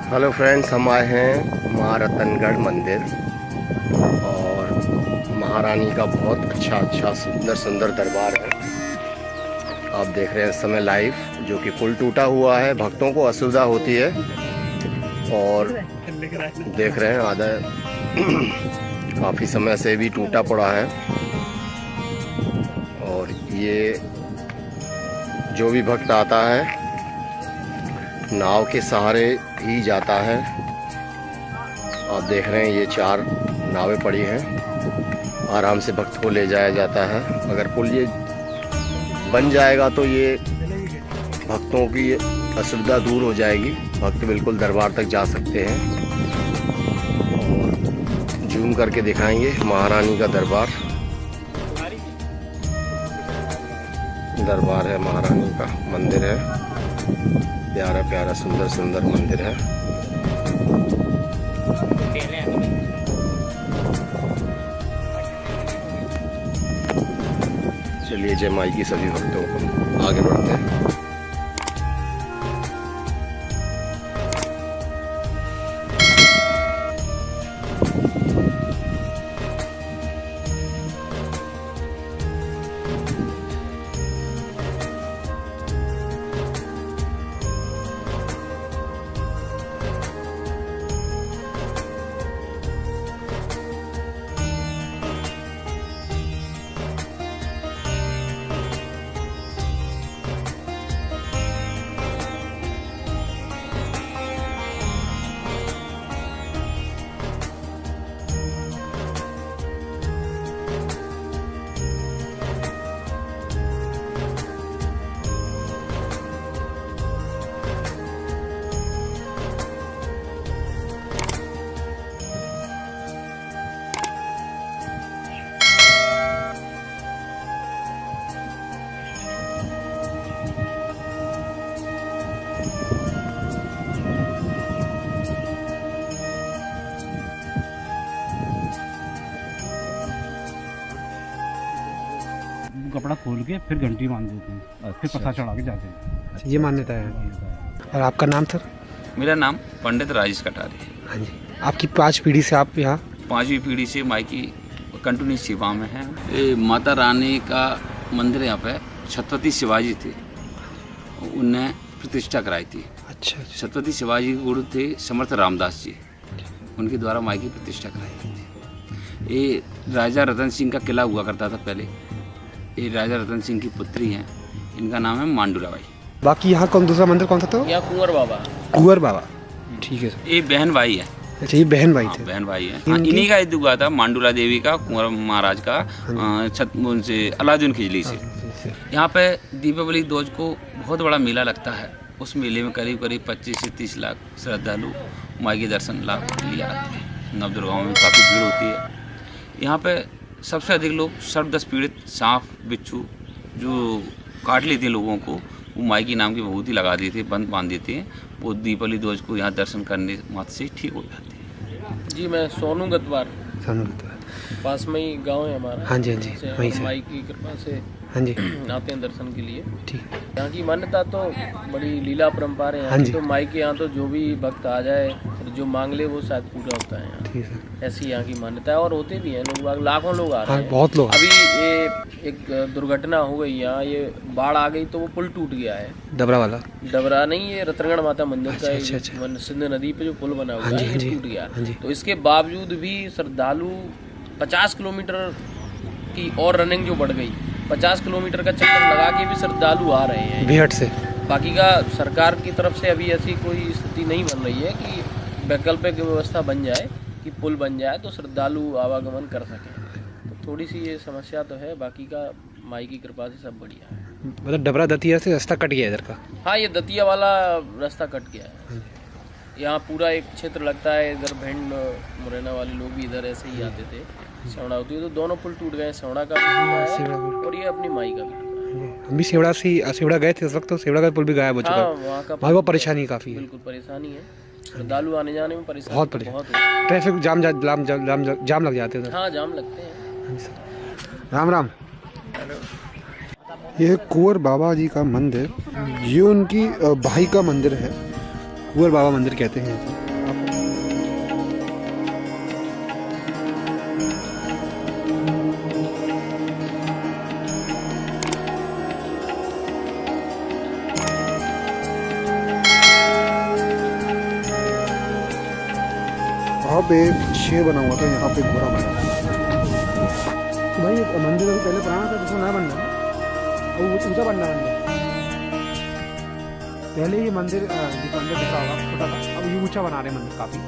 Hello friends, हम आए हैं महारतनगढ़ मंदिर और महारानी का बहुत अच्छा सुंदर सुंदर दरबार है। आप देख रहे हैं इस समय लाइव, जो कि पुल टूटा हुआ है, भक्तों को असुविधा होती है। और देख रहे हैं आधा काफ़ी समय से भी टूटा पड़ा है। और ये जो भी भक्त आता है नाव के सहारे ही जाता है। आप देख रहे हैं ये 4 नावें पड़ी हैं, आराम से भक्त को ले जाया जाता है। अगर पुल ये बन जाएगा तो ये भक्तों की असुविधा दूर हो जाएगी, भक्त बिल्कुल दरबार तक जा सकते हैं। और जूम करके दिखाएंगे महारानी का दरबार है, महारानी का मंदिर है। प्यारा प्यारा सुंदर सुंदर मंदिर है। चलिए जय माई की सभी भक्तों को, आगे बढ़ते हैं। कपड़ा खोल के फिर घंटी बांध देते हैं, फिर पता चढ़ा के जाते हैं। ये मान्यता है। और आपका नाम सर? मेरा नाम पंडित राजेश कटारे है। हाँ जी। आपकी 5 पीढ़ी से आप यहाँ? 5वीं पीढ़ी से माई की कंटिन्यू सेवा में है। ये माता रानी का मंदिर यहाँ पे छत्रपति शिवाजी थे, उनने प्रतिष्ठा कराई थी। अच्छा। छत्रपति शिवाजी गुरु थे समर्थ रामदास जी, उनके द्वारा माई की प्रतिष्ठा कराई थी। ये राजा रतन सिंह का किला हुआ करता था पहले। ये राजा रतन सिंह की पुत्री हैं, इनका नाम है मांडूला बाई। बाकी यहाँ कौन दूसरा मंदिर कौन सा था? या कुंवर बाबा। कुंवर बाबा, ठीक है सर। ये बहन भाई है। अच्छा, ये बहन भाई थे? बहन भाई है। हाँ, इन्हीं का युद्ध हुआ था मांडूला देवी का कुंवर महाराज का उनसे अलाउद्दीन खिजली से। यहाँ पे दीपावली दोज को बहुत बड़ा मेला लगता है। उस मेले में करीब करीब 25 से 30 लाख श्रद्धालु माई के दर्शन लाभ लिए आते हैं। नवदुर्गाओं में काफ़ी भीड़ होती है। यहाँ पे सबसे अधिक लोग सर्पदंश पीड़ित सांप बिच्छू जो काट लेते हैं लोगों को, वो माई की नाम की विभूति लगा देते हैं, बंद बांध देते हैं। वो दीपावली दोज को यहाँ दर्शन करने मात्र से ठीक हो जाते हैं। जी, मैं सोनू गतवार, पास में ही गांव है हमारा। हाँ जी, हाँ जी, वहीं से। माई की कृपा से हाँ जी आते हैं दर्शन के लिए। ठीक। यहाँ की मान्यता तो बड़ी लीला परंपरा है। हाँ जी। तो माई के यहाँ तो जो भी भक्त आ जाए और जो मांग ले वो शायद पूरा होता है यहाँ। ठीक है। ऐसी यहाँ की मान्यता है और होते भी हैं लोग, लाखों लोग आ रहे हाँ, हैं। बहुत लोग। अभी ये एक दुर्घटना हो गई यहाँ, ये बाढ़ आ गई तो वो पुल टूट गया है। डबरा वाला? डबरा नहीं, ये रतनगढ़ माता मंदिर का अच्छा। सिंध नदी पे जो पुल बना हुआ हाँ जी, है, हाँ जी, ये टूट गया। हाँ जी। तो इसके बावजूद भी श्रद्धालु 50 किलोमीटर की और रनिंग जो बढ़ गई, 50 किलोमीटर का चक्कर लगा के भी श्रद्धालु आ रहे हैं बेहट से। बाकी का सरकार की तरफ से अभी ऐसी कोई स्थिति नहीं बन रही है कि वैकल्पिक व्यवस्था बन जाए, कि पुल बन जाए तो श्रद्धालु आवागमन कर सकें। तो थोड़ी सी ये समस्या तो है, बाकी का माई की कृपा से सब बढ़िया है। मतलब डबरा दतिया से रास्ता कट गया इधर का? हाँ, ये दतिया वाला रास्ता कट गया है। यहाँ पूरा एक क्षेत्र लगता है, इधर भिंड मुरैना वाले लोग भी इधर ऐसे ही आते थे। सेवड़ा होती है तो दोनों पुल टूट गए, सेवड़ा का भी टूटा है और ये अपनी माई का भी टूटा है। हम भी सेवड़ा गए थे उस वक्त, तो सेवड़ा का पुल भी गायब हो चुका है। हाँ, वहाँ का बहुत परेशानी काफ़ी है। बिल्कुल परेशानी है, श्रद्धालु आने जाने में परेशानी बहुत ट्रैफिक जाम लग जाते हैं। हाँ, जाम लगते हैं। राम राम। ये कुंवर बाबा जी का मंदिर, ये उनकी भाई का मंदिर है। कुंवर बाबा मंदिर कहते हैं इसे। वहाँ पे शेर बना हुआ था, यहाँ पे घोड़ा बना। तो भाई मंदिर अभी पहले पुराना था, जिसको नया बन रहा है और ऊंचा बन रहा है। पहले ये मंदिर जिस अंदर दिखा होगा छोटा था, अब ये ऊंचा बना रहे हैं मंदिर काफी।